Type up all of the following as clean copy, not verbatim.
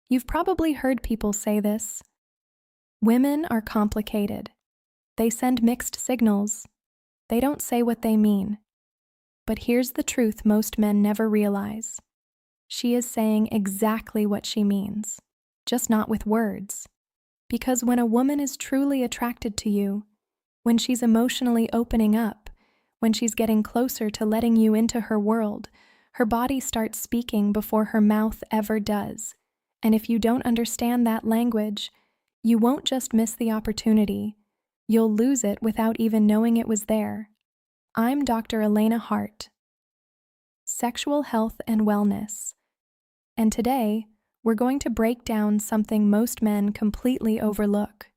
You've probably heard people say this. Women are complicated. They send mixed signals. They don't say what they mean. But here's the truth most men never realize. She is saying exactly what she means, just not with words. Because when a woman is truly attracted to you, when she's emotionally opening up, when she's getting closer to letting you into her world, her body starts speaking before her mouth ever does. And if you don't understand that language, you won't just miss the opportunity, you'll lose it without even knowing it was there. I'm Dr. Elena Hart, Sexual Health and Wellness. And today, we're going to break down something most men completely overlook: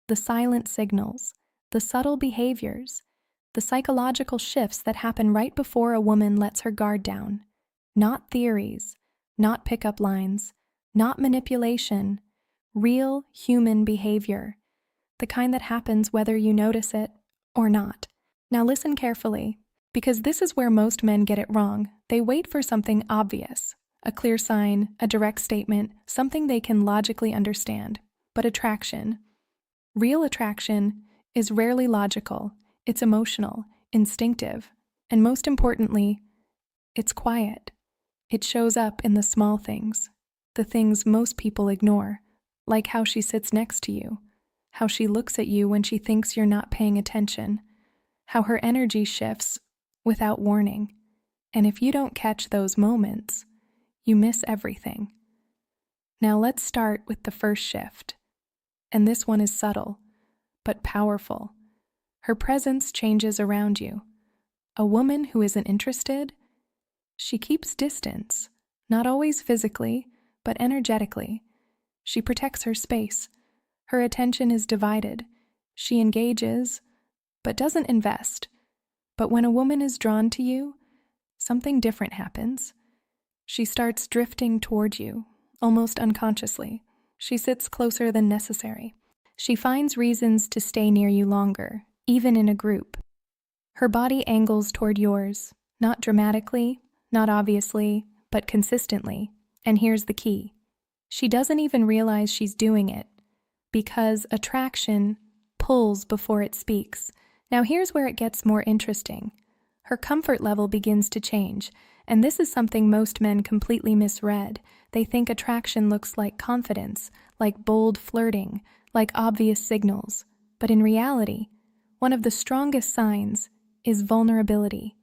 the silent signals, the subtle behaviors, the psychological shifts that happen right before a woman lets her guard down. Not theories, not pickup lines, not manipulation, real human behavior, the kind that happens whether you notice it or not. Now listen carefully, because this is where most men get it wrong. They wait for something obvious, a clear sign, a direct statement, something they can logically understand. But attraction, real attraction, is rarely logical. It's emotional, instinctive, and most importantly, it's quiet. It shows up in the small things, the things most people ignore, like how she sits next to you, how she looks at you when she thinks you're not paying attention, how her energy shifts without warning. And if you don't catch those moments, you miss everything. Now let's start with the first shift. And this one is subtle, but powerful. Her presence changes around you. A woman who isn't interested, she keeps distance, not always physically, but energetically. She protects her space. Her attention is divided. She engages, but doesn't invest. But when a woman is drawn to you, something different happens. She starts drifting toward you, almost unconsciously. She sits closer than necessary. She finds reasons to stay near you longer, even in a group. Her body angles toward yours, not dramatically, not obviously, but consistently. And here's the key. She doesn't even realize she's doing it, because attraction pulls before it speaks. Now here's where it gets more interesting. Her comfort level begins to change, and this is something most men completely misread. They think attraction looks like confidence, like bold flirting, like obvious signals. But in reality, one of the strongest signs is vulnerability.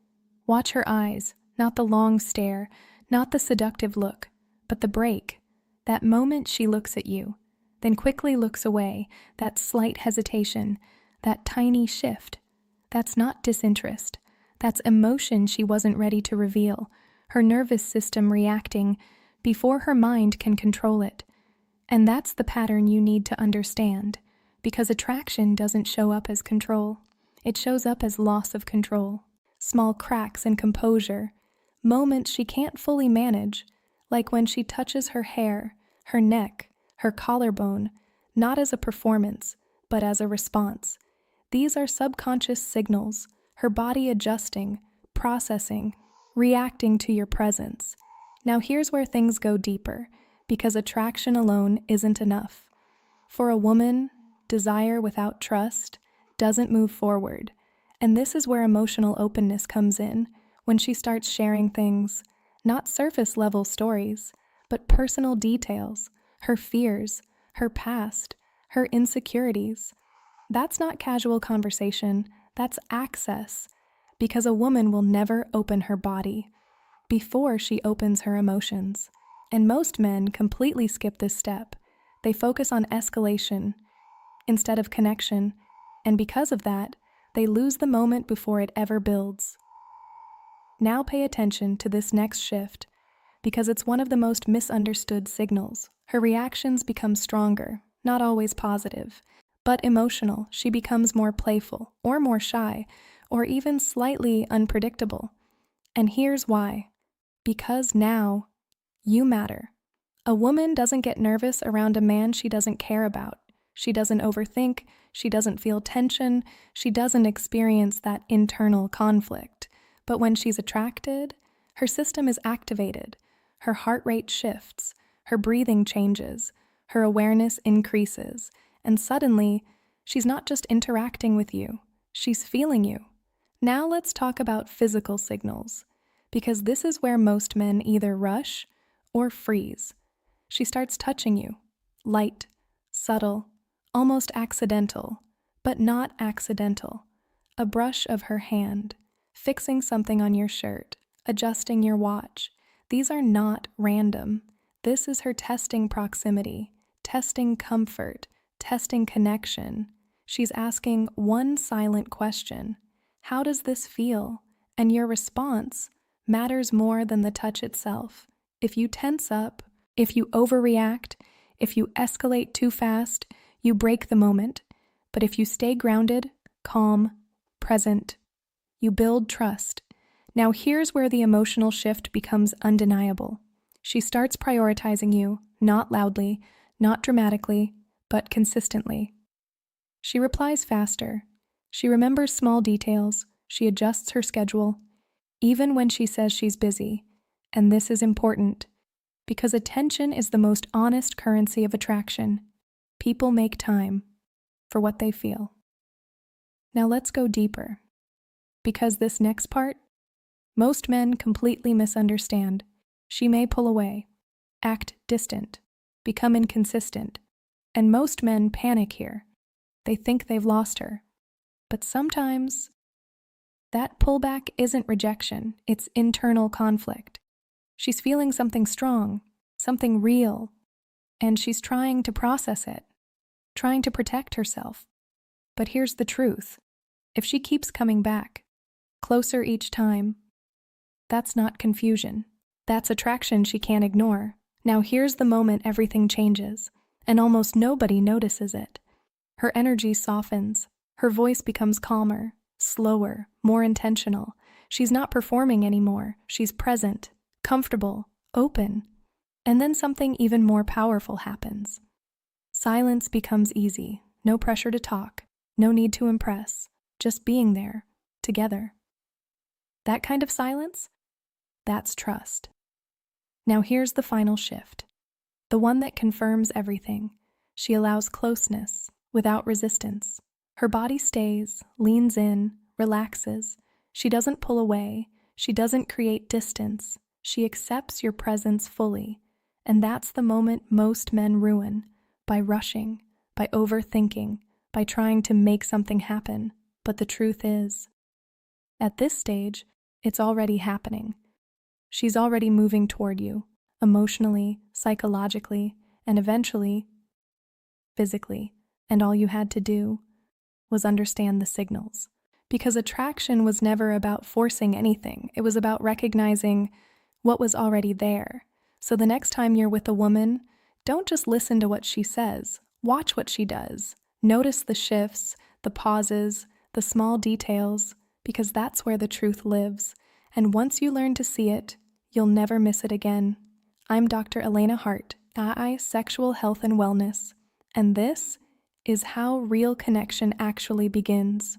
Watch her eyes, not the long stare, not the seductive look, but the break. That moment she looks at you, then quickly looks away, that slight hesitation, that tiny shift. That's not disinterest. That's emotion she wasn't ready to reveal, her nervous system reacting before her mind can control it. And that's the pattern you need to understand, because attraction doesn't show up as control. It shows up as loss of control, small cracks in composure, moments she can't fully manage, like when she touches her hair, her neck, her collarbone, not as a performance, but as a response. These are subconscious signals, her body adjusting, processing, reacting to your presence. Now here's where things go deeper, because attraction alone isn't enough. For a woman, desire without trust doesn't move forward. And this is where emotional openness comes in, when she starts sharing things, not surface-level stories, but personal details, her fears, her past, her insecurities. That's not casual conversation, that's access, because a woman will never open her body before she opens her emotions. And most men completely skip this step. They focus on escalation instead of connection, and because of that, they lose the moment before it ever builds. Now pay attention to this next shift, because it's one of the most misunderstood signals. Her reactions become stronger, not always positive, but emotional. She becomes more playful, or more shy, or even slightly unpredictable. And here's why. Because now, you matter. A woman doesn't get nervous around a man she doesn't care about. She doesn't overthink, she doesn't feel tension, she doesn't experience that internal conflict. But when she's attracted, her system is activated, her heart rate shifts, Her breathing changes, her awareness increases, and suddenly, she's not just interacting with you, she's feeling you. Now let's talk about physical signals, because this is where most men either rush or freeze. She starts touching you, light, subtle, almost accidental, but not accidental. A brush of her hand, fixing something on your shirt, adjusting your watch. These are not random. This is her testing proximity, testing comfort, testing connection. She's asking one silent question: how does this feel? And your response matters more than the touch itself. If you tense up, if you overreact, if you escalate too fast, you break the moment. But if you stay grounded, calm, present, you build trust. Now here's where the emotional shift becomes undeniable. She starts prioritizing you, not loudly, not dramatically, but consistently. She replies faster. She remembers small details. She adjusts her schedule, even when she says she's busy. And this is important, because attention is the most honest currency of attraction. People make time for what they feel. Now let's go deeper, because this next part, most men completely misunderstand. She may pull away, act distant, become inconsistent, and most men panic here. They think they've lost her. But sometimes, that pullback isn't rejection, it's internal conflict. She's feeling something strong, something real, and she's trying to process it, trying to protect herself. But here's the truth. If she keeps coming back, closer each time, that's not confusion. That's attraction she can't ignore. Now here's the moment everything changes, and almost nobody notices it. Her energy softens. Her voice becomes calmer, slower, more intentional. She's not performing anymore. She's present, comfortable, open. And then something even more powerful happens. Silence becomes easy. No pressure to talk. No need to impress. Just being there, together. That kind of silence? That's trust. Now here's the final shift. The one that confirms everything. She allows closeness without resistance. Her body stays, leans in, relaxes. She doesn't pull away. She doesn't create distance. She accepts your presence fully. And that's the moment most men ruin, by rushing, by overthinking, by trying to make something happen. But the truth is, at this stage, it's already happening. She's already moving toward you, emotionally, psychologically, and eventually, physically. And all you had to do was understand the signals. Because attraction was never about forcing anything. It was about recognizing what was already there. So the next time you're with a woman, don't just listen to what she says. Watch what she does. Notice the shifts, the pauses, the small details, because that's where the truth lives. And once you learn to see it, you'll never miss it again. I'm Dr. Elena Hart, AI Sexual Health and Wellness, and this is how real connection actually begins.